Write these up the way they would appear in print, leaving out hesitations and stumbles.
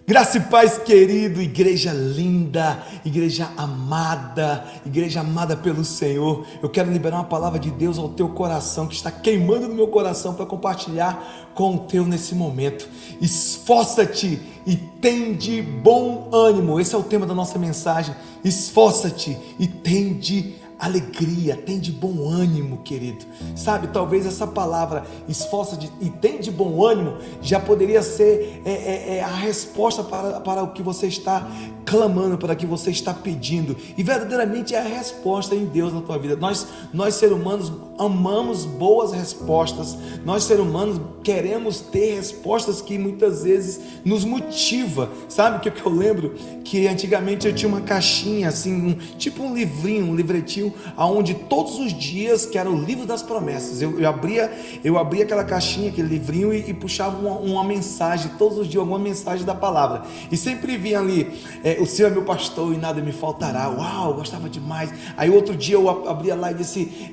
Graça e paz, querido, igreja linda, igreja amada pelo Senhor. Eu quero liberar uma palavra de Deus ao teu coração, que está queimando no meu coração, para compartilhar com o teu nesse momento. Esforça-te e tem de bom ânimo. Esse é o tema da nossa mensagem. Esforça-te e tem de alegria, tem de bom ânimo, querido. Sabe, talvez essa palavra esforça-te e tem de bom ânimo já poderia ser a resposta para o que você está clamando, para o que você está pedindo, e verdadeiramente é a resposta em Deus na tua vida. Nós seres humanos amamos boas respostas. Nós seres humanos queremos ter respostas que muitas vezes nos motiva. Sabe o que eu lembro? Que antigamente eu tinha uma caixinha assim, tipo um livrinho, um livretinho, aonde todos os dias, que era o livro das promessas, eu abria aquela caixinha, aquele livrinho, e puxava uma mensagem, todos os dias alguma mensagem da palavra, e sempre vinha ali, o Senhor é meu pastor e nada me faltará. Uau, eu gostava demais. Aí outro dia eu abria lá e disse,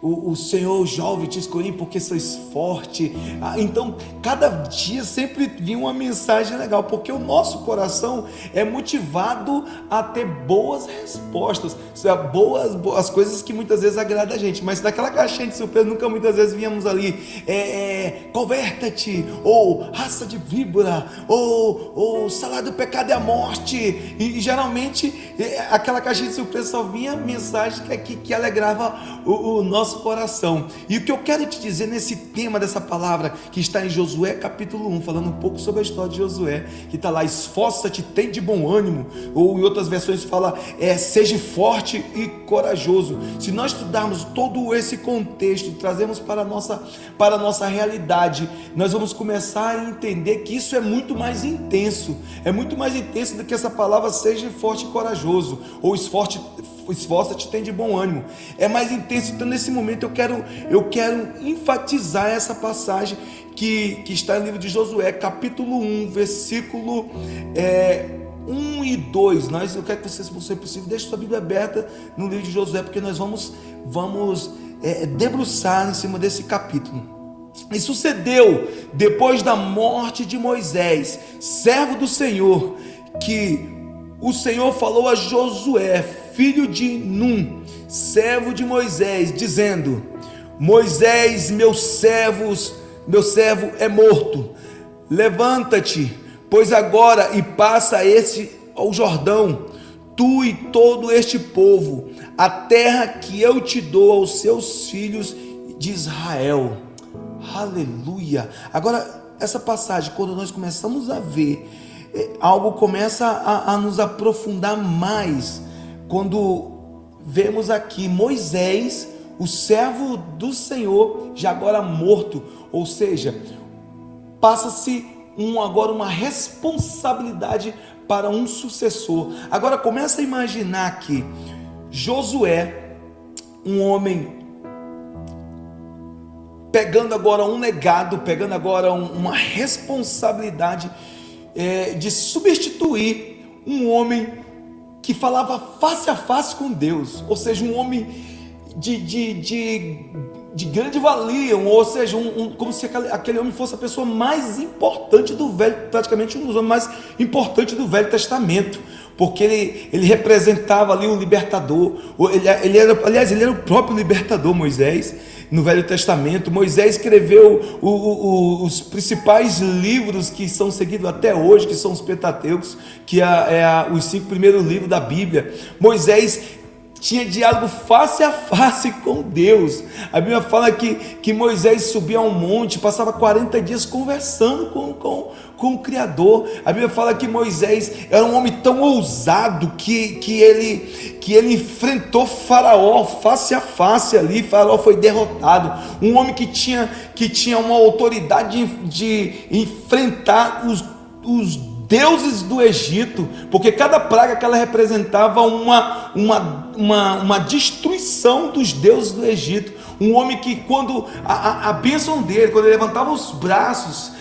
o Senhor jovem te escolhi porque sois forte. Então cada dia sempre vinha uma mensagem legal, porque o nosso coração é motivado a ter boas respostas, boas coisas que muitas vezes agradam a gente. Mas naquela caixinha de surpresa nunca muitas vezes víamos ali converta-te, ou raça de víbora, ou salário do pecado é a morte, e geralmente aquela caixinha de surpresa só vinha mensagem que alegrava o nosso coração. E o que eu quero te dizer nesse tema dessa palavra, que está em Josué capítulo 1, falando um pouco sobre a história de Josué, que está lá, esforça-te, tem de bom ânimo, ou em outras versões fala, seja forte e corajoso. Se nós estudarmos todo esse contexto, trazemos para a nossa realidade, nós vamos começar a entender que isso é muito mais intenso do que essa palavra seja forte e corajoso, ou esforça-te, tem de bom ânimo. É mais intenso. Então nesse momento eu quero enfatizar essa passagem que está no livro de Josué, capítulo 1, versículo 1 e 2. Eu quero que você, se for possível, deixe sua Bíblia aberta no livro de Josué, porque nós vamos debruçar em cima desse capítulo. E sucedeu, depois da morte de Moisés, servo do Senhor, que o Senhor falou a Josué, filho de Num, servo de Moisés, dizendo: Moisés, meu servo é morto. Levanta-te, pois agora, e passa ao Jordão, tu e todo este povo, a terra que eu te dou aos seus filhos de Israel. Aleluia. Agora, essa passagem, quando nós começamos a ver, algo começa a nos aprofundar mais. Quando vemos aqui Moisés, o servo do Senhor, já agora morto, ou seja, passa-se agora uma responsabilidade para um sucessor. Agora começa a imaginar que Josué, um homem, pegando agora um legado, pegando agora uma responsabilidade de substituir um homem que falava face a face com Deus, ou seja, um homem de grande valia, ou seja, como se aquele homem fosse a pessoa mais importante do praticamente um dos homens mais importantes do Velho Testamento, porque ele representava ali o libertador. Ele era o próprio libertador, Moisés. No Velho Testamento, Moisés escreveu os principais livros que são seguidos até hoje, que são os Pentateucos, que os 5 primeiros livros da Bíblia. Moisés tinha diálogo face a face com Deus. A Bíblia fala que Moisés subia a um monte, passava 40 dias conversando com o Criador. A Bíblia fala que Moisés era um homem tão ousado que ele enfrentou Faraó face a face ali. Faraó foi derrotado. Um homem que tinha uma autoridade de enfrentar os deuses do Egito, porque cada praga que ela representava uma destruição dos deuses do Egito. Um homem que, quando a bênção dele, quando ele levantava os braços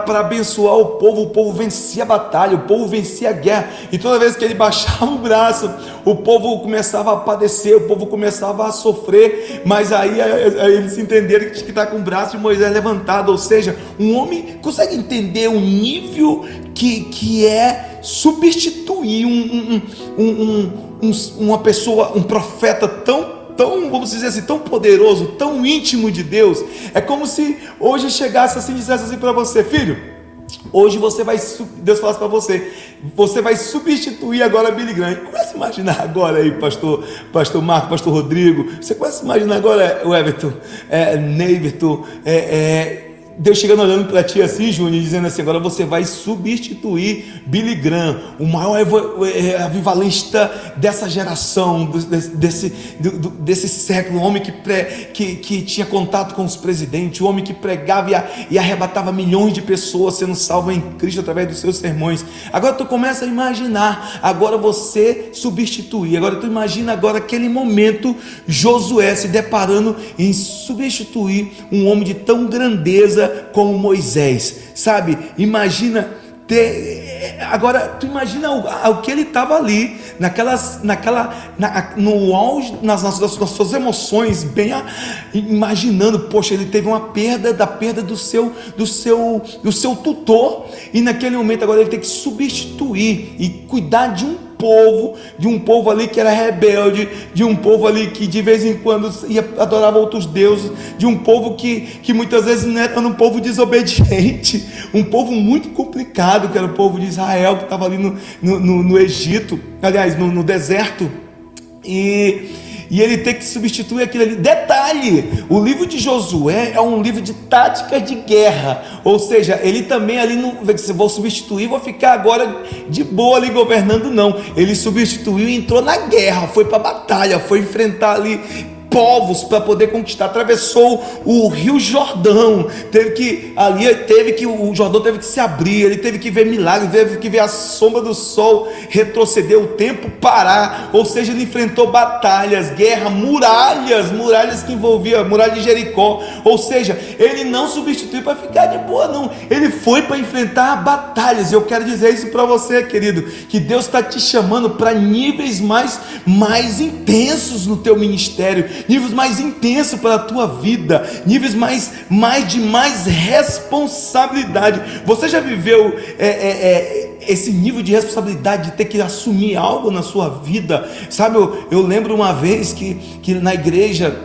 para abençoar o povo vencia a batalha, o povo vencia a guerra, e toda vez que ele baixava o braço, o povo começava a padecer, o povo começava a sofrer, mas aí eles entenderam que tinha que estar com o braço de Moisés levantado, ou seja, um homem consegue entender o nível que é substituir uma pessoa, um profeta tão, vamos dizer assim, tão poderoso, tão íntimo de Deus. É como se hoje chegasse assim e dissesse assim para você: filho, hoje você vai, Deus falasse para você, você vai substituir agora Billy Graham. Começa a imaginar agora aí, pastor Marco, pastor Rodrigo, você começa a imaginar agora o Everton, Neiverton, Deus chegando olhando para ti assim, Júnior, dizendo assim: agora você vai substituir Billy Graham, o maior avivalista dessa geração, desse século, o homem que tinha contato com os presidentes, o homem que pregava e arrebatava milhões de pessoas sendo salvas em Cristo através dos seus sermões. Agora tu começa a imaginar, agora você substituir, agora tu imagina agora aquele momento, Josué se deparando em substituir um homem de tão grandeza como Moisés, sabe? Imagina agora tu imagina o que ele estava ali no auge das suas emoções, bem imaginando, poxa, ele teve uma perda do seu tutor, e naquele momento agora ele tem que substituir e cuidar de um povo ali que era rebelde, de um povo ali que de vez em quando adorava outros deuses, de um povo que muitas vezes era um povo desobediente, um povo muito complicado, que era o povo de Israel, que estava ali no Egito, aliás, no deserto, e ele tem que substituir aquilo ali. Detalhe, o livro de Josué é um livro de táticas de guerra, ou seja, ele também ali não vou substituir, vou ficar agora de boa ali governando, não. Ele substituiu e entrou na guerra, foi para a batalha, foi enfrentar ali povos para poder conquistar, atravessou o rio Jordão, o Jordão teve que se abrir, ele teve que ver milagres, teve que ver a sombra do sol retroceder, o tempo parar, ou seja, ele enfrentou batalhas, guerra, muralhas que envolviam, muralha de Jericó, ou seja, ele não substituiu para ficar de boa, não, ele foi para enfrentar batalhas. E eu quero dizer isso para você, querido, que Deus está te chamando para níveis mais intensos no teu ministério, níveis mais intensos para a tua vida, níveis de mais responsabilidade. Você já viveu esse nível de responsabilidade de ter que assumir algo na sua vida? Sabe, eu lembro uma vez que na igreja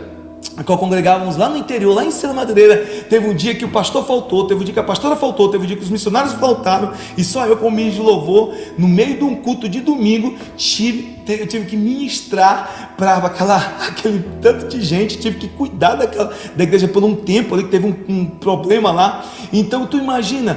que congregávamos lá no interior, lá em Serra Madureira, teve um dia que o pastor faltou, teve um dia que a pastora faltou, teve um dia que os missionários faltaram, e só eu, como ministro de louvor, no meio de um culto de domingo, eu tive que ministrar para aquele tanto de gente, tive que cuidar da igreja por um tempo ali, que teve um problema lá. Então tu imagina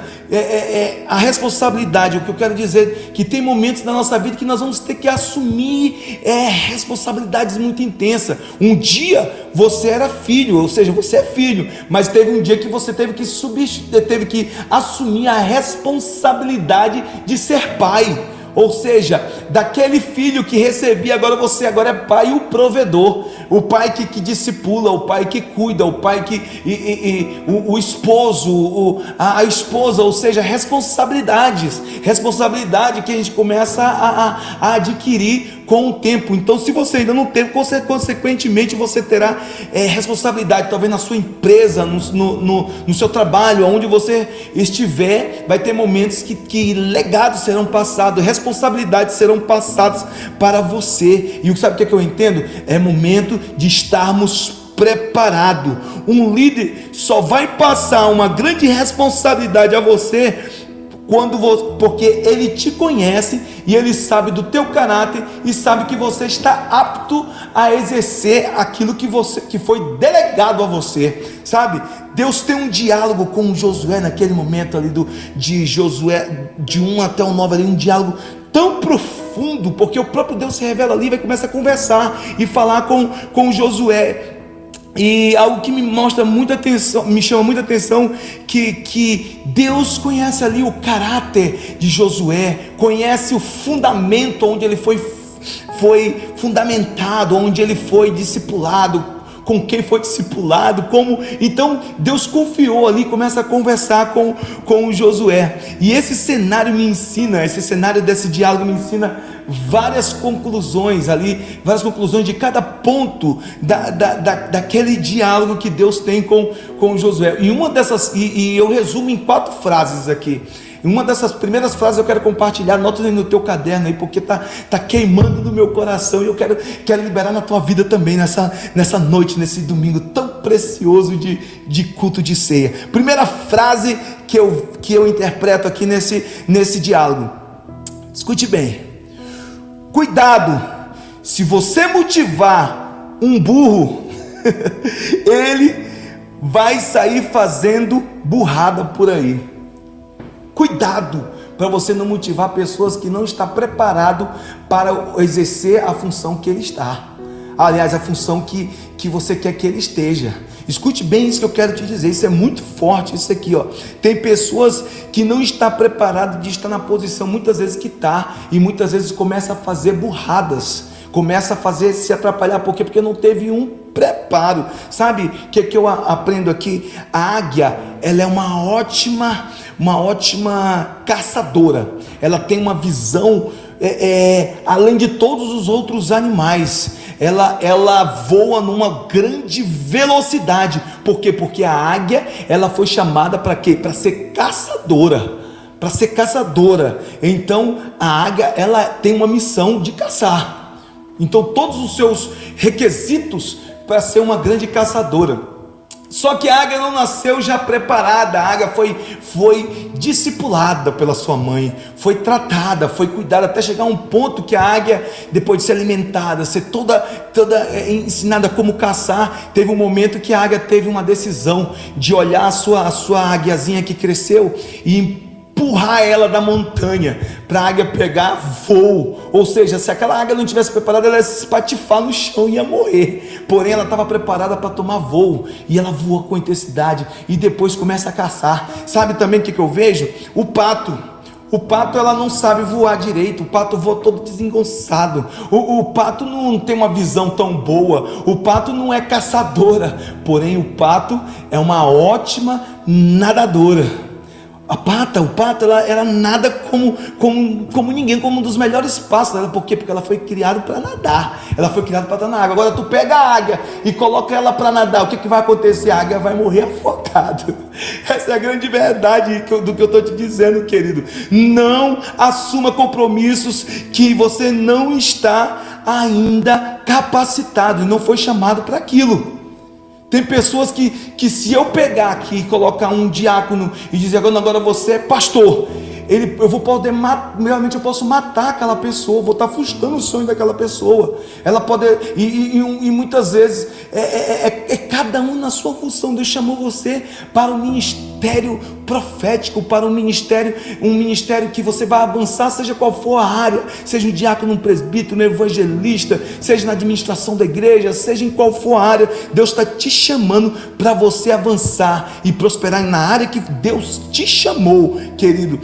a responsabilidade. O que eu quero dizer, que tem momentos na nossa vida que nós vamos ter que assumir responsabilidades muito intensas. Um dia você era filho, ou seja, você é filho, mas teve um dia que você teve que assumir a responsabilidade de ser pai. Ou seja, daquele filho que recebia, você agora é pai, o provedor, o pai que discipula, o pai que cuida, o pai o esposo, a esposa, ou seja, responsabilidade que a gente começa a adquirir com o tempo. Então, se você ainda não teve, consequentemente você terá responsabilidade, talvez na sua empresa, no seu trabalho, onde você estiver, vai ter momentos que legados serão passados, responsabilidades serão passadas para você. E sabe o que eu entendo? É momento de estarmos preparados. Um líder só vai passar uma grande responsabilidade a você porque ele te conhece e ele sabe do teu caráter e sabe que você está apto a exercer aquilo que foi delegado a você, sabe? Deus tem um diálogo com Josué naquele momento ali de Josué de 1 até o 9 ali, um diálogo tão profundo, porque o próprio Deus se revela ali, vai começar a conversar e falar com Josué. E algo que me chama muita atenção, que Deus conhece ali o caráter de Josué, conhece o fundamento onde ele foi fundamentado, onde ele foi discipulado, com quem foi discipulado, como. Então Deus confiou ali, começa a conversar com o Josué. E esse cenário me ensina, esse cenário desse diálogo me ensina várias conclusões ali, várias conclusões de cada ponto daquele diálogo que Deus tem com Josué. E uma dessas, e eu resumo em 4 frases aqui. Uma dessas primeiras frases eu quero compartilhar, anota aí no teu caderno aí, porque tá queimando no meu coração, e eu quero liberar na tua vida também, nessa noite, nesse domingo tão precioso de culto de ceia. Primeira frase que eu interpreto aqui nesse diálogo, escute bem: cuidado, se você motivar um burro, ele vai sair fazendo burrada por aí. Cuidado para você não motivar pessoas que não estão preparadas para exercer a função que ele está. Aliás, a função que você quer que ele esteja. Escute bem isso que eu quero te dizer, isso é muito forte, isso aqui, ó. Tem pessoas que não estão preparadas de estar na posição, muitas vezes que está, e muitas vezes começa a fazer burradas, começa a fazer se atrapalhar. Por quê? Porque não teve um preparo. Sabe o que eu aprendo aqui? A águia, ela é uma ótima caçadora. Ela tem uma visão além de todos os outros animais. Ela voa numa grande velocidade. Por quê? Porque a águia, ela foi chamada para quê? Para ser caçadora. Para ser caçadora. Então a águia, ela tem uma missão de caçar. Então todos os seus requisitos para ser uma grande caçadora. Só que a águia não nasceu já preparada. A águia foi discipulada pela sua mãe, foi tratada, foi cuidada, até chegar a um ponto que a águia, depois de ser alimentada, ser toda ensinada como caçar, teve um momento que a águia teve uma decisão de olhar a sua águiazinha que cresceu e empurrar ela da montanha, para a águia pegar voo. Ou seja, se aquela águia não tivesse preparada, ela ia se espatifar no chão e ia morrer. Porém ela estava preparada para tomar voo, e ela voa com intensidade, e depois começa a caçar. Sabe também o que eu vejo? O pato, ela não sabe voar direito. O pato voa todo desengonçado. O pato não tem uma visão tão boa. O pato não é caçadora. Porém o pato é uma ótima nadadora. O pato, ela nada como ninguém, como um dos melhores pássaros. Por quê? Porque ela foi criada para nadar. Ela foi criada para estar na água. Agora tu pega a águia e coloca ela para nadar, o que vai acontecer? A águia vai morrer afogada. Essa é a grande verdade do que eu estou te dizendo, querido. Não assuma compromissos que você não está ainda capacitado e não foi chamado para aquilo. Tem pessoas que se eu pegar aqui e colocar um diácono e dizer agora você é pastor, eu vou poder realmente eu posso matar aquela pessoa, vou estar frustrando o sonho daquela pessoa. Ela pode, e muitas vezes cada um na sua função. Deus chamou você para o ministério profético, para um ministério que você vai avançar, seja qual for a área, seja um diácono, um presbítero, um evangelista, seja na administração da igreja, seja em qual for a área. Deus está te chamando para você avançar e prosperar na área que Deus te chamou, querido.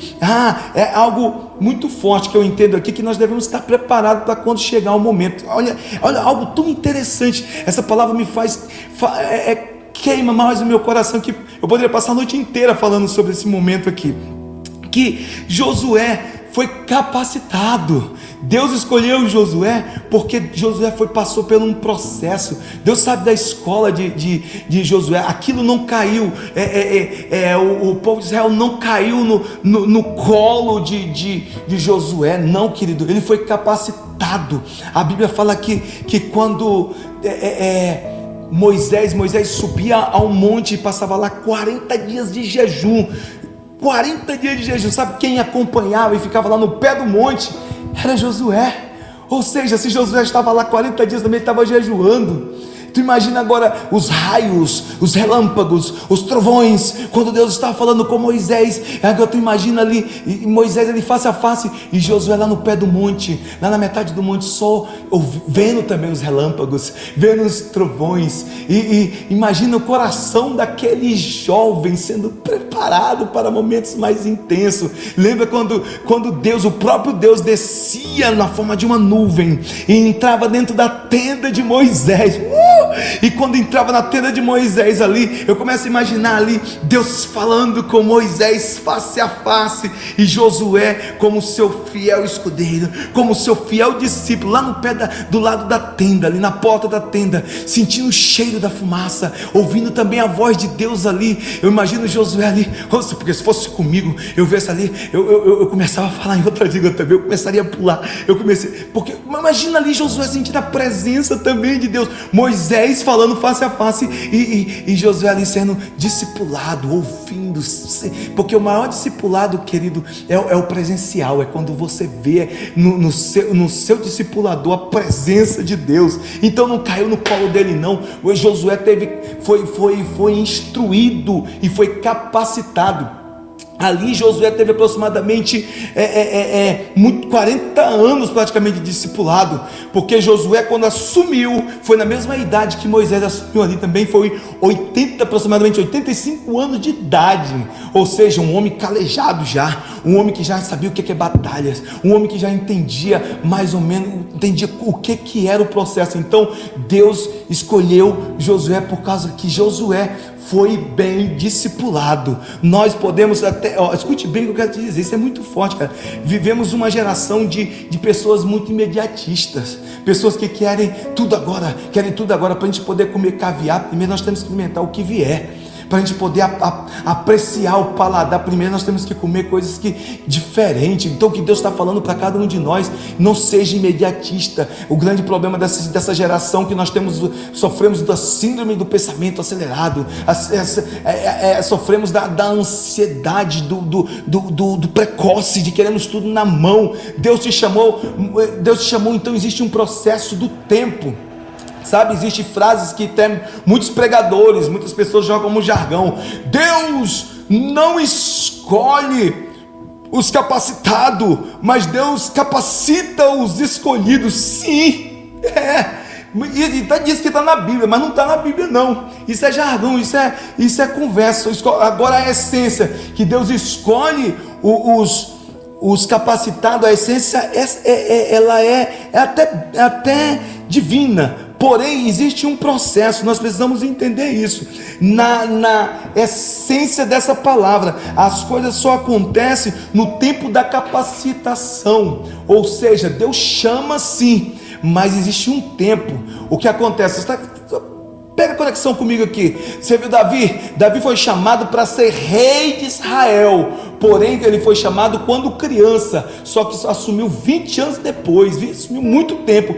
É algo muito forte que eu entendo aqui, que nós devemos estar preparados para quando chegar o momento. Olha algo tão interessante. Essa palavra me queima mais o meu coração, que eu poderia passar a noite inteira falando sobre esse momento aqui, que Josué foi capacitado. Deus escolheu Josué porque Josué passou por um processo. Deus sabe da escola de Josué. Aquilo não caiu, o povo de Israel não caiu no colo de Josué, não, querido. Ele foi capacitado. A Bíblia fala que quando Moisés subia ao monte e passava lá 40 dias de jejum. 40 dias de jejum. Sabe quem acompanhava e ficava lá no pé do monte? Era Josué. Ou seja, se Josué estava lá 40 dias, também estava jejuando. Tu imagina agora os raios, os relâmpagos, os trovões, quando Deus estava falando com Moisés. Agora tu imagina ali, Moisés ali face a face, e Josué lá no pé do monte, lá na metade do monte, só vendo também os relâmpagos, vendo os trovões. E imagina o coração daquele jovem sendo preparado para momentos mais intensos. Lembra quando Deus, o próprio Deus, descia na forma de uma nuvem e entrava dentro da tenda de Moisés. E quando entrava na tenda de Moisés ali, eu começo a imaginar ali Deus falando com Moisés face a face, e Josué como seu fiel escudeiro, como seu fiel discípulo, lá no pé do lado da tenda, ali na porta da tenda, sentindo o cheiro da fumaça, ouvindo também a voz de Deus ali. Eu imagino Josué ali, porque se fosse comigo, eu visse ali, eu começava a falar em outra língua também, eu começaria a pular, porque imagina ali Josué sentindo a presença também de Deus, Moisés falando face a face, e Josué ali sendo discipulado, ouvindo, porque o maior discipulado, querido, é o presencial, é quando você vê no seu discipulador a presença de Deus. Então não caiu no colo dele não, o Josué foi instruído e foi capacitado. Ali Josué teve aproximadamente 40 anos praticamente de discipulado, porque Josué, quando assumiu, foi na mesma idade que Moisés assumiu ali também, foi aproximadamente 85 anos de idade, ou seja, um homem calejado já, um homem que já sabia o que é batalhas, um homem que já entendia mais ou menos, entendia o que era o processo. Então Deus escolheu Josué por causa que Josué foi bem discipulado. Nós podemos até, escute bem o que eu quero te dizer, isso é muito forte, cara. Vivemos uma geração de pessoas muito imediatistas, pessoas que querem tudo agora para a gente poder comer caviar. Primeiro nós temos que experimentar o que vier, para a gente poder apreciar o paladar. Primeiro nós temos que comer coisas diferentes. Então o que Deus está falando para cada um de nós: não seja imediatista. O grande problema dessa geração que nós sofremos da síndrome do pensamento acelerado, sofremos da ansiedade, do precoce, de queremos tudo na mão. Deus te chamou, então existe um processo do tempo. Sabe, existem frases que tem muitos pregadores, muitas pessoas jogam como jargão: Deus não escolhe os capacitados, mas Deus capacita os escolhidos. Sim, e diz que está na Bíblia, mas não está na Bíblia não. Isso é jargão, isso é conversa. Agora a essência que Deus escolhe os capacitados, a essência ela é até divina. Porém, existe um processo, nós precisamos entender isso. Na essência dessa palavra, as coisas só acontecem no tempo da capacitação. Ou seja, Deus chama sim, mas existe um tempo. O que acontece? Pega a conexão comigo aqui. Você viu Davi? Davi foi chamado para ser rei de Israel, porém ele foi chamado quando criança, só que assumiu 20 anos depois, assumiu muito tempo.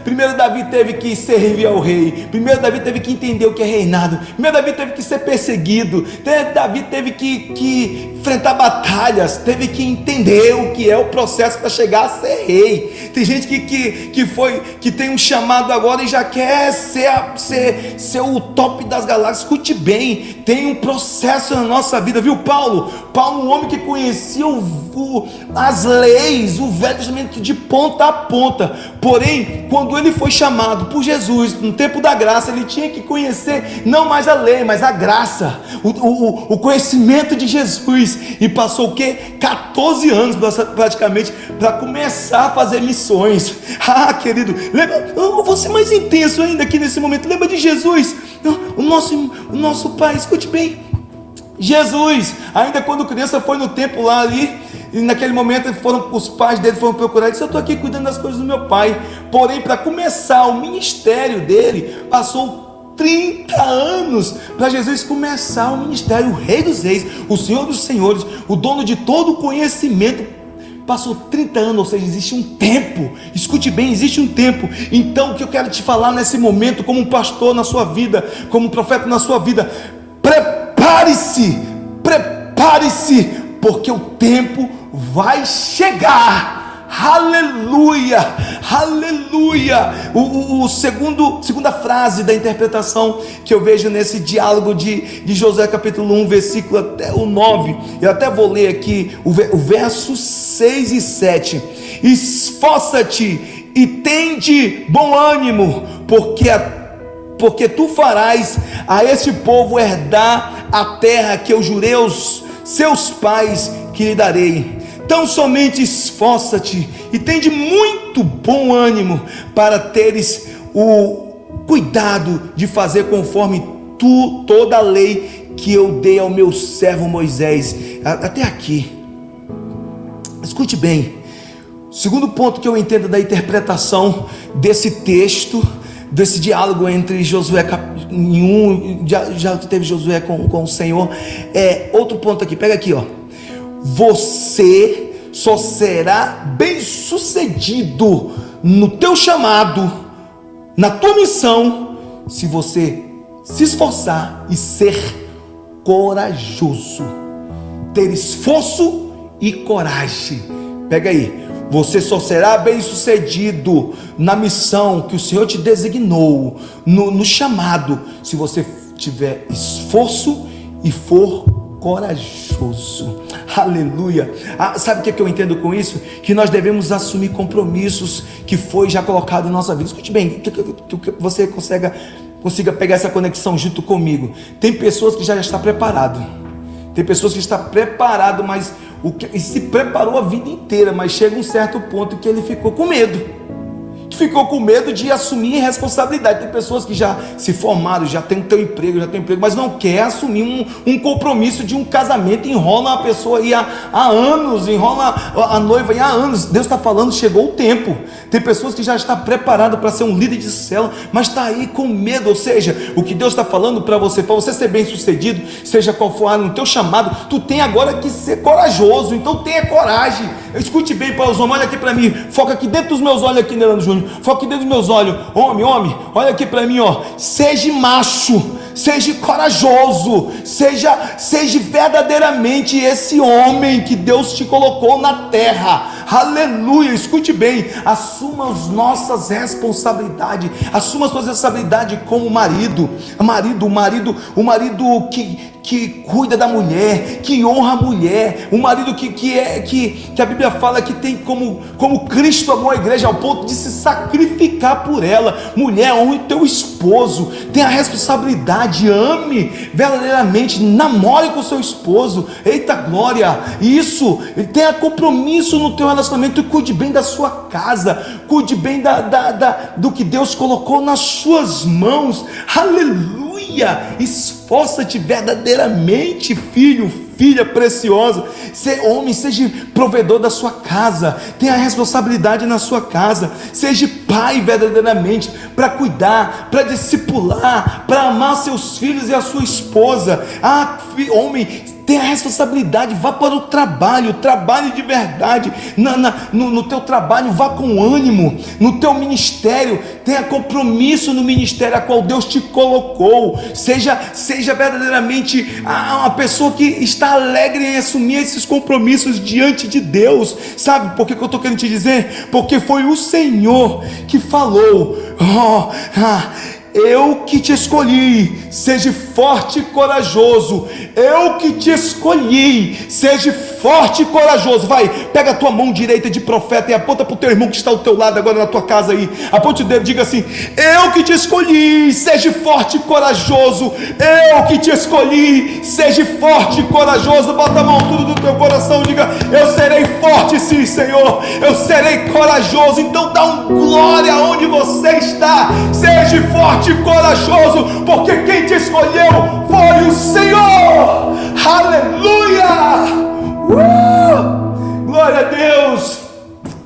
Primeiro Davi teve que servir ao rei, primeiro Davi teve que entender o que é reinado, primeiro Davi teve que ser perseguido, Davi teve que enfrentar batalhas, teve que entender o que é o processo para chegar a ser rei. Tem gente que tem um chamado agora e já quer ser o top das galáxias. Escute bem, tem um processo na nossa vida, viu? Paulo, um homem que conhecia as leis, o Velho Testamento de ponta a ponta, porém, quando ele foi chamado por Jesus, no tempo da graça, ele tinha que conhecer não mais a lei, mas a graça, o conhecimento de Jesus, e passou o quê? 14 anos praticamente, para começar a fazer missões. Querido, lembra, eu vou ser mais intenso ainda aqui nesse momento. Lembra de Jesus, o nosso Pai? Escute bem, Jesus, ainda quando criança, foi no templo lá ali, e naquele momento os pais dele foram procurar e disse: eu estou aqui cuidando das coisas do meu pai. Porém, para começar o ministério dele, passou 30 anos para Jesus começar o ministério. O Rei dos Reis, o Senhor dos Senhores, o dono de todo o conhecimento, passou 30 anos, ou seja, existe um tempo. Escute bem, existe um tempo. Então o que eu quero te falar nesse momento, como um pastor na sua vida, como um profeta na sua vida: prepare-se, porque o tempo vai chegar. Aleluia, aleluia. Segunda frase da interpretação que eu vejo nesse diálogo de Josué capítulo 1, versículo até o 9, eu até vou ler aqui o verso 6 e 7. Esforça-te e tende bom ânimo, porque tu farás a este povo herdar a terra que eu jurei aos seus pais que lhe darei. Então somente esforça-te e tende muito bom ânimo, para teres cuidado de fazer conforme toda a lei que eu dei ao meu servo Moisés. Até aqui. Escute bem. Segundo ponto que eu entendo da interpretação desse texto, desse diálogo entre Josué já teve Josué com o Senhor, outro ponto aqui, pega aqui, ó. Você só será bem sucedido no teu chamado, na tua missão, se você se esforçar e ser corajoso, ter esforço e coragem. Pega aí. Você só será bem sucedido na missão que o Senhor te designou, no chamado, se você tiver esforço e for corajoso. Aleluia. Sabe o que eu entendo com isso? Que nós devemos assumir compromissos que foi já colocado em nossa vida. Escute bem, que você consiga pegar essa conexão junto comigo. Tem pessoas que já estão preparadas. Tem pessoas que estão preparadas, mas e se preparou a vida inteira, mas chega um certo ponto que ele ficou com medo. Ficou com medo de assumir responsabilidade. Tem pessoas que já se formaram, já tem um emprego, mas não quer assumir um compromisso de um casamento, enrola uma pessoa aí há anos, enrola a noiva aí há anos. Deus está falando, chegou o tempo. Tem pessoas que já estão preparadas para ser um líder de célula, mas está aí com medo. Ou seja, o que Deus está falando para você ser bem sucedido, seja qual for no teu chamado, tu tem agora que ser corajoso. Então tenha coragem. Escute bem, Paulo, olha aqui para mim, foca aqui dentro dos meus olhos aqui, Nelano Júnior. Foca aqui dentro dos meus olhos. Homem, olha aqui para mim, ó. Seja macho, seja corajoso, seja verdadeiramente esse homem que Deus te colocou na terra. Aleluia. Escute bem, assuma as nossas responsabilidades. Assuma as suas responsabilidades como marido. O marido que cuida da mulher, que honra a mulher, um marido que a Bíblia fala que tem como Cristo amou a igreja ao ponto de se sacrificar por ela. Mulher, honre o teu esposo, tenha a responsabilidade, ame verdadeiramente, namore com o seu esposo. Eita glória, isso, tenha compromisso no teu relacionamento e cuide bem da sua casa, cuide bem do que Deus colocou nas suas mãos. Aleluia. Esforça-te verdadeiramente, filho, filha preciosa. Homem, seja provedor da sua casa, tenha a responsabilidade na sua casa, seja pai verdadeiramente, para cuidar, para discipular, para amar seus filhos e a sua esposa. Homem, tenha a responsabilidade, vá para o trabalho, trabalhe de verdade, no teu trabalho, vá com ânimo, no teu ministério, tenha compromisso no ministério a qual Deus te colocou, seja verdadeiramente uma pessoa que está alegre em assumir esses compromissos diante de Deus. Sabe por que eu estou querendo te dizer? Porque foi o Senhor que falou: eu que te escolhi, seja forte e corajoso. Eu que te escolhi, seja forte e corajoso. Vai, pega a tua mão direita de profeta e aponta para o teu irmão que está ao teu lado agora na tua casa aí. Aponte o dedo, diga assim: eu que te escolhi, seja forte e corajoso. Eu que te escolhi, seja forte e corajoso. Bota a mão tudo no teu coração, diga: eu serei forte, sim, Senhor. Eu serei corajoso. Então dá um glória onde você está. Seja forte e corajoso, porque quem te escolheu foi o Senhor. Aleluia. Glória a Deus.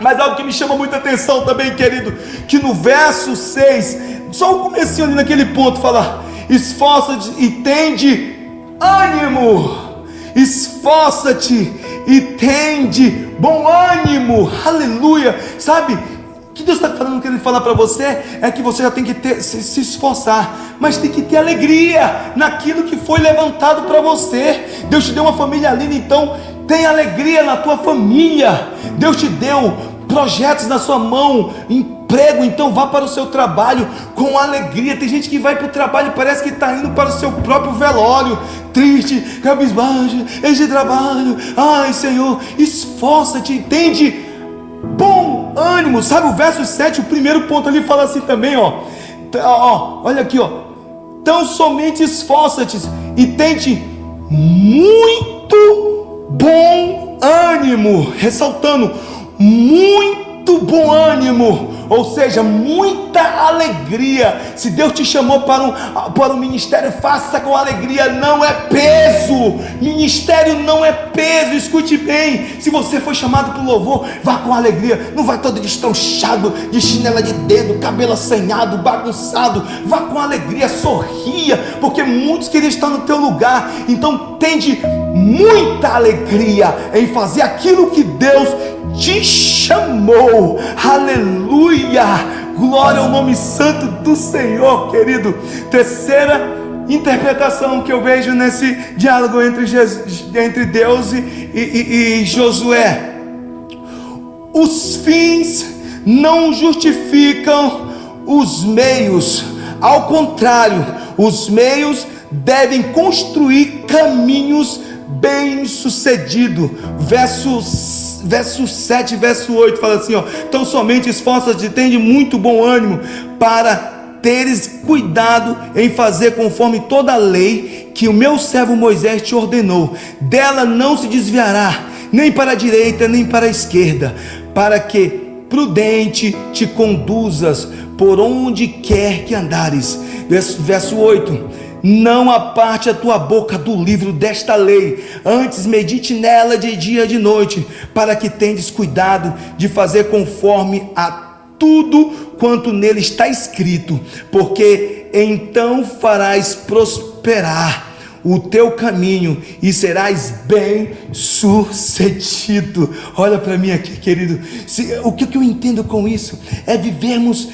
Mas algo que me chama muita atenção também, querido, que no verso 6, só o comecinho ali naquele ponto, fala: esforça-te e tende ânimo. Esforça-te e tende bom ânimo. Aleluia. Sabe, o que Deus está falando, querendo falar para você é que você já tem que se esforçar, mas tem que ter alegria naquilo que foi levantado para você. Deus te deu uma família linda, então tem alegria na tua família. Deus te deu projetos na sua mão, emprego, então vá para o seu trabalho com alegria. Tem gente que vai para o trabalho e parece que está indo para o seu próprio velório, triste, cabisbaixo, esse trabalho. Ai, Senhor, esforça-te, entende? Bom ânimo. Sabe o verso 7, o primeiro ponto ali fala assim também, olha aqui, tão somente esforça-te e tente muito bom ânimo, ressaltando, muito muito bom ânimo, ou seja, muita alegria. Se Deus te chamou para um ministério, faça com alegria, não é peso. Ministério não é peso, escute bem. Se você foi chamado para o louvor, vá com alegria, não vai todo destronchado, de chinela de dedo, cabelo assanhado, bagunçado. Vá com alegria, sorria, porque muitos queriam estar no teu lugar. Então tende muita alegria em fazer aquilo que Deus te chamou. Aleluia, glória ao nome santo do Senhor, querido. Terceira interpretação que eu vejo nesse diálogo entre Deus e Josué: os fins não justificam os meios, ao contrário, os meios devem construir caminhos bem-sucedidos. Verso 7, verso 8 fala assim, ó: então somente esforça-te, tende muito bom ânimo, para teres cuidado em fazer conforme toda a lei que o meu servo Moisés te ordenou. Dela não se desviará, nem para a direita, nem para a esquerda, para que prudente te conduzas por onde quer que andares. Verso 8: não aparte a tua boca do livro desta lei, antes medite nela de dia e de noite, para que tendes cuidado de fazer conforme a tudo quanto nele está escrito, porque então farás prosperar o teu caminho e serás bem sucedido. Olha para mim aqui, querido. O que eu entendo com isso é vivermos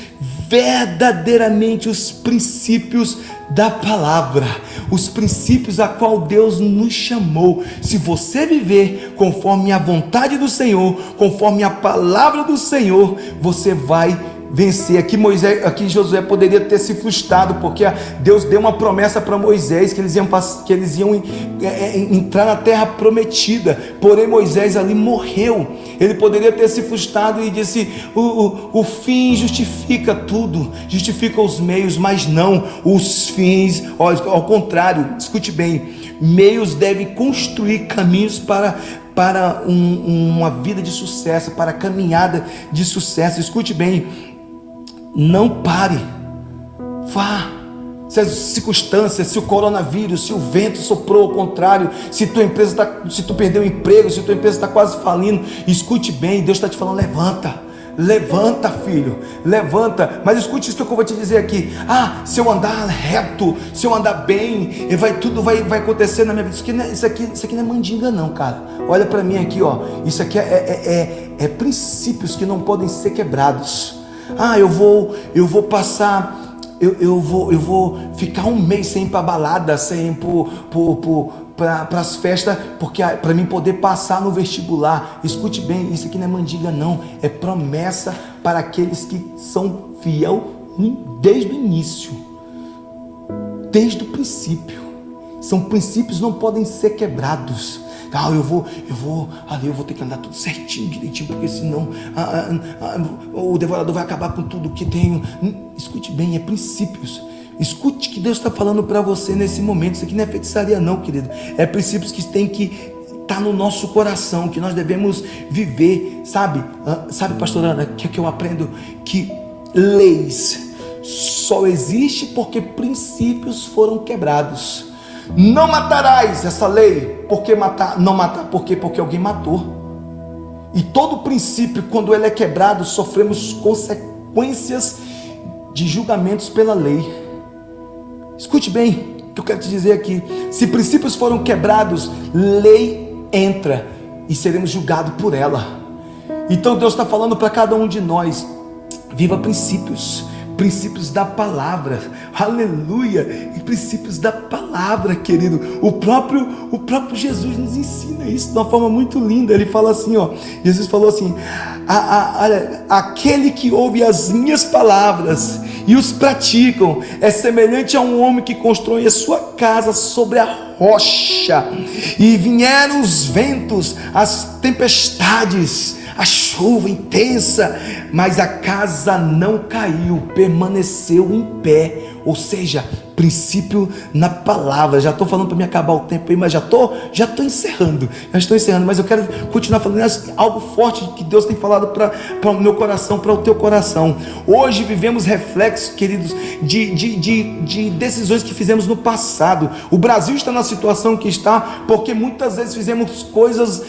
verdadeiramente os princípios da palavra, os princípios a qual Deus nos chamou. Se você viver conforme a vontade do Senhor, conforme a palavra do Senhor, você vai vencer. Aqui Josué poderia ter se frustrado, porque Deus deu uma promessa para Moisés que eles iam entrar na terra prometida, porém Moisés ali morreu. Ele poderia ter se frustrado e disse: o fim justifica tudo, justifica os meios, mas não os fins. Ao contrário, escute bem, meios devem construir caminhos para uma vida de sucesso, para a caminhada de sucesso. Escute bem, não pare, vá. Se as circunstâncias, se o coronavírus, se o vento soprou ao contrário, se tua empresa se tu perdeu o emprego, se tua empresa está quase falindo, escute bem, Deus está te falando: levanta, filho, levanta. Mas escute isso que eu vou te dizer aqui: se eu andar reto, se eu andar bem, tudo vai acontecer na minha vida. Isso aqui não é mandinga não, cara. Olha para mim aqui, ó. Isso aqui é princípios que não podem ser quebrados. Eu vou passar, eu vou ficar um mês sem ir para balada, sem ir para as festas, porque para mim poder passar no vestibular. Escute bem, isso aqui não é mandiga não, é promessa para aqueles que são fiel desde o início, desde o princípio. São princípios que não podem ser quebrados. Eu vou ter que andar tudo certinho, direitinho, porque senão o devorador vai acabar com tudo que tenho. Escute bem, é princípios. Escute que Deus está falando para você nesse momento. Isso aqui não é feitiçaria não, querido. É princípios que tem que estar no nosso coração, que nós devemos viver. Sabe, pastor Ana, que eu aprendo? Que leis só existem porque princípios foram quebrados. Não matarás, essa lei, não matar, porque alguém matou. E todo princípio, quando ele é quebrado, sofremos consequências de julgamentos pela lei. Escute bem o que eu quero te dizer aqui: se princípios foram quebrados, lei entra e seremos julgados por ela. Então Deus está falando para cada um de nós: viva princípios da palavra, aleluia, e princípios da palavra, querido. O próprio Jesus nos ensina isso de uma forma muito linda. Ele fala assim, ó, Jesus falou assim: aquele que ouve as minhas palavras e os praticam é semelhante a um homem que constrói a sua casa sobre a rocha, e vieram os ventos, as tempestades, a chuva intensa, mas a casa não caiu, permaneceu em pé. Ou seja, princípio na palavra. Já estou falando para me acabar o tempo aí, mas já estou encerrando. Mas eu quero continuar falando algo forte que Deus tem falado para o meu coração, para o teu coração. Hoje vivemos reflexos, queridos, de decisões que fizemos no passado. O Brasil está na situação que está porque muitas vezes fizemos coisas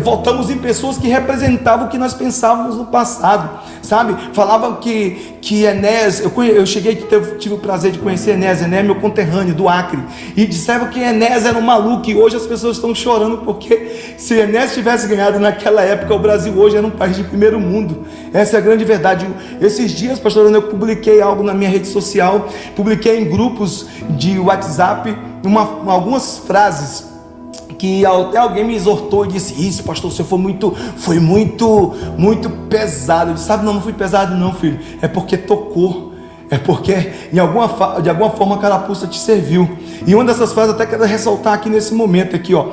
voltamos em pessoas que representavam o que nós pensávamos no passado, sabe? Falavam que Enéas, eu cheguei, tive o prazer de conhecer Enéas é meu conterrâneo do Acre, e disseram que Enéas era um maluco, e hoje as pessoas estão chorando, porque se Enéas tivesse ganhado naquela época, o Brasil hoje era um país de primeiro mundo. Essa é a grande verdade. Esses dias, pastor Ana, eu publiquei algo na minha rede social, publiquei em grupos de WhatsApp, algumas frases, que até alguém me exortou e disse: isso, pastor, você foi muito pesado. Eu disse: sabe, não fui pesado não, filho, é porque tocou, é porque de alguma forma a carapuça te serviu. E uma dessas frases até quero ressaltar aqui nesse momento aqui, ó,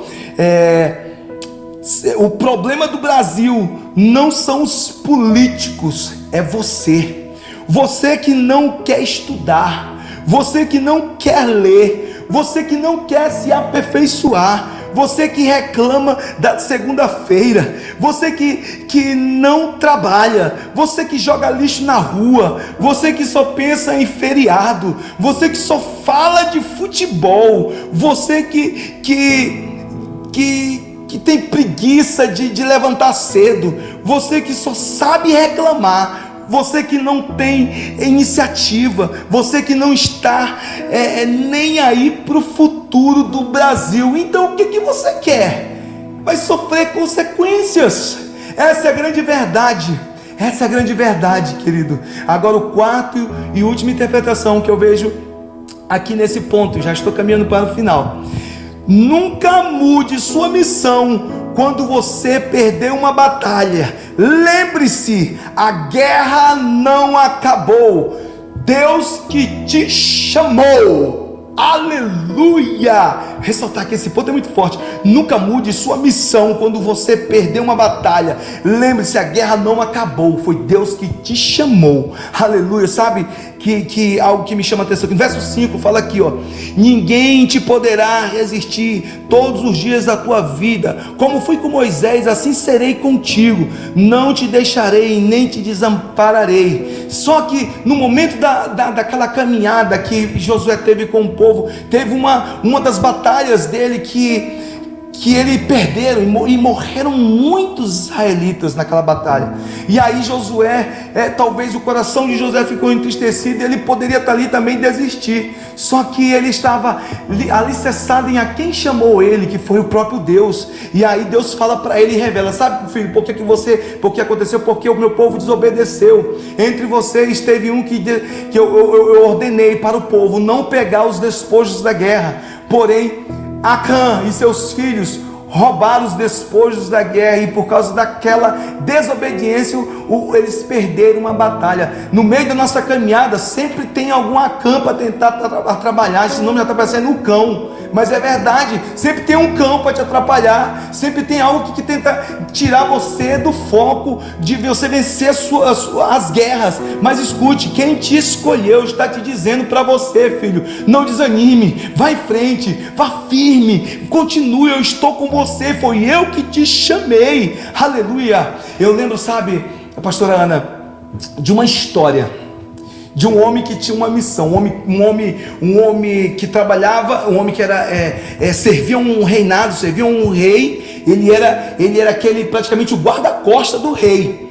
o problema do Brasil não são os políticos, é você que não quer estudar, você que não quer ler, você que não quer se aperfeiçoar, você que reclama da segunda-feira, você que não trabalha, você que joga lixo na rua, você que só pensa em feriado, você que só fala de futebol, você que tem preguiça de levantar cedo, você que só sabe reclamar, você que não tem iniciativa, você que não está nem aí para o futuro do Brasil. Então o que você quer? Vai sofrer consequências. Essa é a grande verdade. Essa é a grande verdade, querido. Agora, o quarto e última interpretação que eu vejo aqui nesse ponto, já estou caminhando para o final. Nunca mude sua missão quando você perder uma batalha. Lembre-se, a guerra não acabou. Deus que te chamou. Aleluia! Ressaltar que esse ponto é muito forte. Nunca mude sua missão quando você perder uma batalha. Lembre-se, a guerra não acabou. Foi Deus que te chamou. Aleluia! Sabe que algo que me chama a atenção aqui, no verso 5 fala aqui, ó: ninguém te poderá resistir todos os dias da tua vida. Como fui com Moisés, assim serei contigo. Não te deixarei nem te desampararei. Só que no momento daquela caminhada que Josué teve com o povo, teve uma das batalhas dele que ele perderam e morreram muitos israelitas naquela batalha. E aí Josué, talvez o coração de Josué ficou entristecido, ele poderia estar ali também desistir, só que ele estava alicerçado em a quem chamou ele, que foi o próprio Deus. E aí Deus fala para ele e revela: sabe, filho, por que aconteceu? Porque o meu povo desobedeceu. Entre vocês teve um que eu ordenei para o povo não pegar os despojos da guerra, porém Acã e seus filhos roubaram os despojos da guerra, e por causa daquela desobediência eles perderam uma batalha. No meio da nossa caminhada sempre tem algum Acã para tentar trabalhar, esse nome já está parecendo um cão, mas é verdade, sempre tem um cão para te atrapalhar, sempre tem algo que tenta tirar você do foco de você vencer as guerras. Mas escute, quem te escolheu está te dizendo para você, filho, não desanime, vá em frente, vá firme, continue, eu estou com você, foi eu que te chamei. Aleluia! Eu lembro, sabe, pastora Ana, de uma história de um homem que tinha uma missão, um homem que trabalhava, um homem que servia um reinado, servia um rei. Ele era aquele, praticamente o guarda-costas do rei.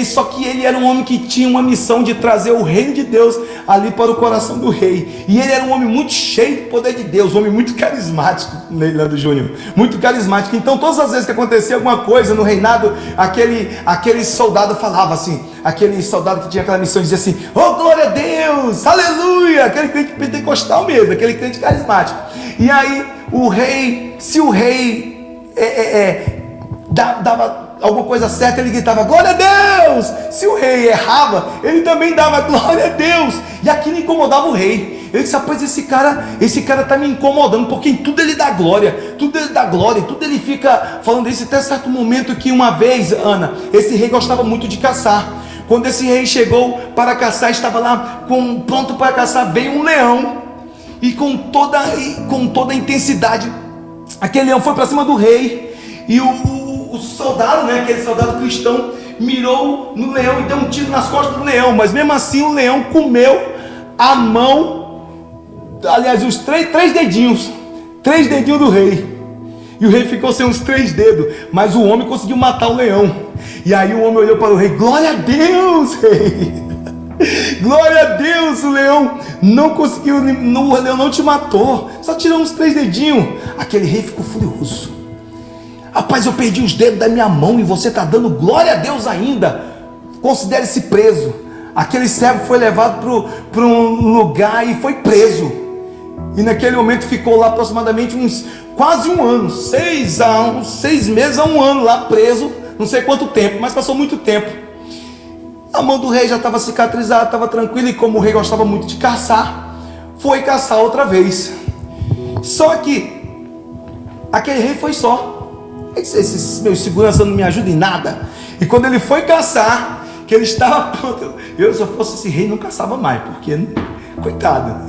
Só que ele era um homem que tinha uma missão de trazer o reino de Deus ali para o coração do rei. E ele era um homem muito cheio do poder de Deus, um homem muito carismático, Leandro Júnior, muito carismático. Então todas as vezes que acontecia alguma coisa no reinado, aquele soldado falava assim, aquele soldado que tinha aquela missão dizia assim: oh, glória a Deus, aleluia, aquele crente pentecostal mesmo, aquele crente carismático. E aí se o rei dava alguma coisa certa, ele gritava glória a Deus. Se o rei errava, ele também dava glória a Deus, e aquilo incomodava o rei. Ele disse: rapaz, esse cara está me incomodando, porque em tudo ele dá glória, tudo ele fica falando isso. Até certo momento que uma vez, Ana, esse rei gostava muito de caçar. Quando esse rei chegou para caçar, estava lá pronto para caçar, veio um leão, e com toda a intensidade, aquele leão foi para cima do rei, e o soldado, né, aquele soldado cristão, mirou no leão e deu um tiro nas costas do leão, mas mesmo assim o leão comeu a mão, aliás, os três dedinhos do rei, e o rei ficou sem os 3 dedos, mas o homem conseguiu matar o leão. E aí o homem olhou para o rei: glória a Deus, rei, glória a Deus, o leão não conseguiu, o leão não te matou, só tirou uns 3 dedinhos. Aquele rei ficou furioso: rapaz, eu perdi os dedos da minha mão e você está dando glória a Deus ainda, considere-se preso. Aquele servo foi levado para um lugar e foi preso, e naquele momento ficou lá aproximadamente quase um ano, 6 meses a um ano lá preso, não sei quanto tempo, mas passou muito tempo. A mão do rei já estava cicatrizada, estava tranquila, e como o rei gostava muito de caçar, foi caçar outra vez. Só que aquele rei foi só. Esses meus seguranças não me ajudam em nada. E quando ele foi caçar, que ele estava pronto, se eu fosse esse rei não caçava mais, porque coitado,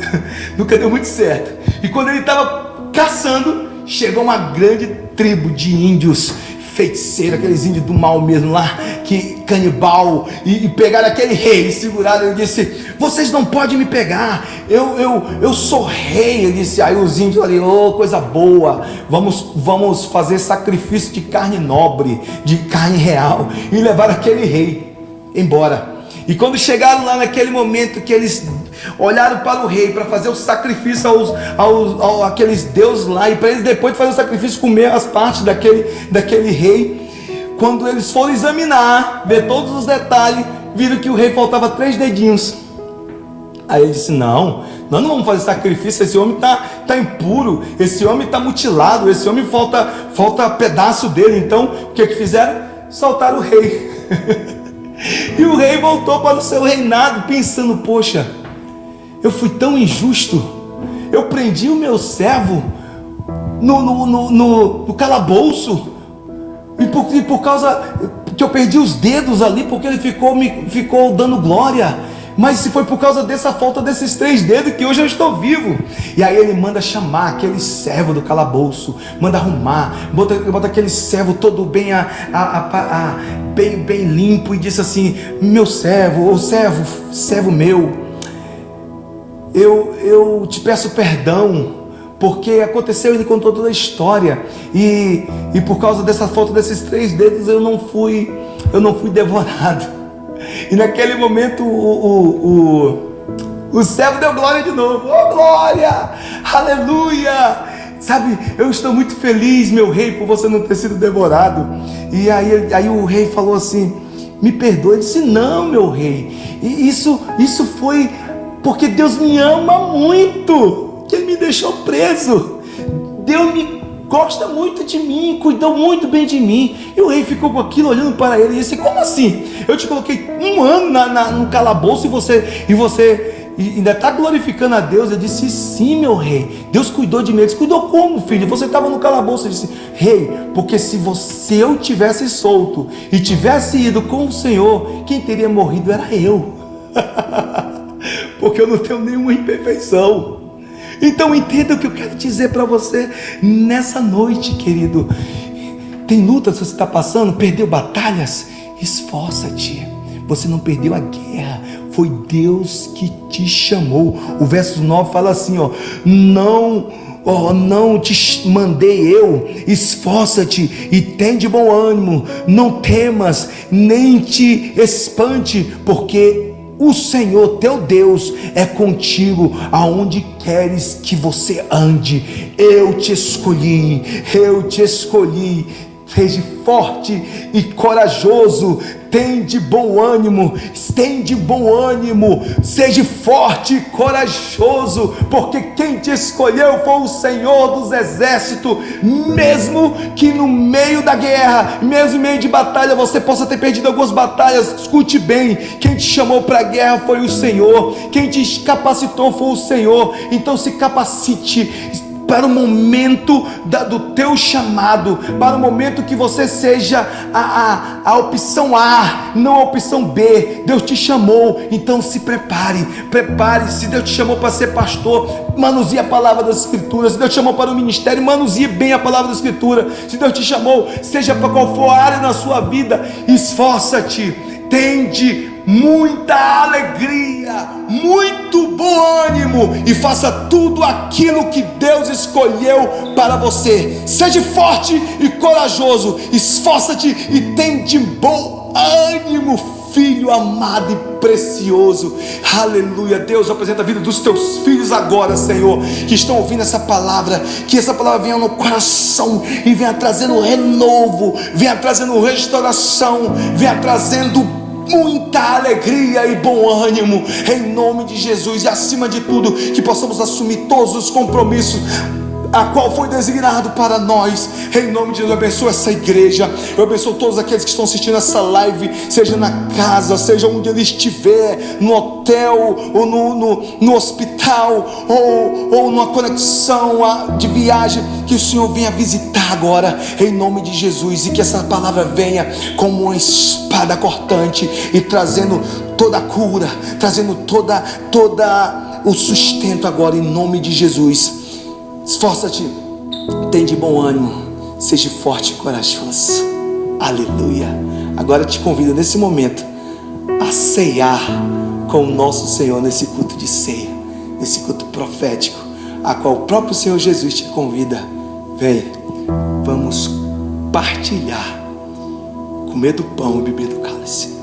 nunca deu muito certo. E quando ele estava caçando, chegou uma grande tribo de índios feiticeiros, aqueles índios do mal mesmo lá, que canibal, e pegaram aquele rei e seguraram. Ele disse: vocês não podem me pegar, eu sou rei. Ele disse. Aí os índios ali: oh, coisa boa, vamos fazer sacrifício de carne nobre, de carne real, e levaram aquele rei embora. E quando chegaram lá naquele momento que eles olharam para o rei para fazer o sacrifício àqueles deuses lá, e para eles depois de fazer o sacrifício comer as partes daquele rei, quando eles foram examinar, ver todos os detalhes, viram que o rei faltava 3 dedinhos. Aí ele disse: não, nós não vamos fazer sacrifício, esse homem está impuro, esse homem está mutilado, esse homem falta pedaço dele. Então o que fizeram? Soltaram o rei. E o rei voltou para o seu reinado pensando: poxa, eu fui tão injusto, eu prendi o meu servo no calabouço, e por causa que eu perdi os dedos ali, porque ele ficou dando glória, mas se foi por causa dessa falta desses 3 dedos que hoje eu estou vivo. E aí ele manda chamar aquele servo do calabouço, manda arrumar, bota aquele servo todo bem bem limpo, e disse assim: meu servo, servo meu, eu te peço perdão, porque aconteceu, ele contou toda a história, e por causa dessa falta desses 3 dedos eu não fui devorado. E naquele momento o servo deu glória de novo. Oh, glória, aleluia. Sabe, eu estou muito feliz, meu rei, por você não ter sido devorado. E aí o rei falou assim: me perdoe. Ele disse: não, meu rei, e isso foi porque Deus me ama muito, que Ele me deixou preso. Deus gosta muito de mim, cuidou muito bem de mim. E o rei ficou com aquilo olhando para ele e disse: como assim? Eu te coloquei um ano no calabouço e você ainda está glorificando a Deus? Ele disse: sim, meu rei, Deus cuidou de mim. Ele disse: cuidou como, filho? Você estava no calabouço. Ele disse: rei, porque se eu tivesse solto e tivesse ido com o Senhor, quem teria morrido era eu. Porque eu não tenho nenhuma imperfeição. Então entenda o que eu quero dizer para você nessa noite, querido. Tem lutas que você está passando, perdeu batalhas, esforça-te. Você não perdeu a guerra, foi Deus que te chamou. O verso 9 fala assim: não te mandei eu, esforça-te e tem de bom ânimo, não temas, nem te espante, porque o Senhor teu Deus é contigo aonde queres que você ande. Eu te escolhi. Seja forte e corajoso, tem de bom ânimo, seja forte e corajoso, porque quem te escolheu foi o Senhor dos exércitos. Mesmo que no meio da guerra, mesmo em meio de batalha, você possa ter perdido algumas batalhas, escute bem: quem te chamou para a guerra foi o Senhor, quem te capacitou foi o Senhor. Então se capacite, para o momento do teu chamado, para o momento que você seja a opção A, não a opção B. Deus te chamou, então se prepare. Se Deus te chamou para ser pastor, manuseie a palavra das Escrituras. Se Deus te chamou para o ministério, manuseie bem a palavra da Escritura. Se Deus te chamou, seja para qual for a área na sua vida, esforça-te, tende muita alegria, muito bom ânimo e faça tudo aquilo que Deus escolheu para você. Seja forte e corajoso, esforça-te e tende bom ânimo, filho amado e precioso. Aleluia. Deus, apresenta a vida dos teus filhos agora, Senhor, que estão ouvindo essa palavra, que essa palavra venha no coração e venha trazendo renovo, venha trazendo restauração, venha trazendo muita alegria e bom ânimo, em nome de Jesus. E acima de tudo, que possamos assumir todos os compromissos a qual foi designado para nós, em nome de Jesus. Eu abençoo essa igreja, eu abençoo todos aqueles que estão assistindo essa live, seja na casa, seja onde ele estiver, no hotel, ou no hospital, ou numa conexão de viagem, que o Senhor venha visitar agora, em nome de Jesus, e que essa palavra venha como uma espada cortante, e trazendo toda a cura, trazendo toda o sustento agora, em nome de Jesus. Esforça-te, tem de bom ânimo, seja forte e corajoso. Aleluia. Agora eu te convido nesse momento a ceiar com o nosso Senhor nesse culto de ceia, nesse culto profético, a qual o próprio Senhor Jesus te convida. Vem, vamos partilhar, comer do pão e beber do cálice.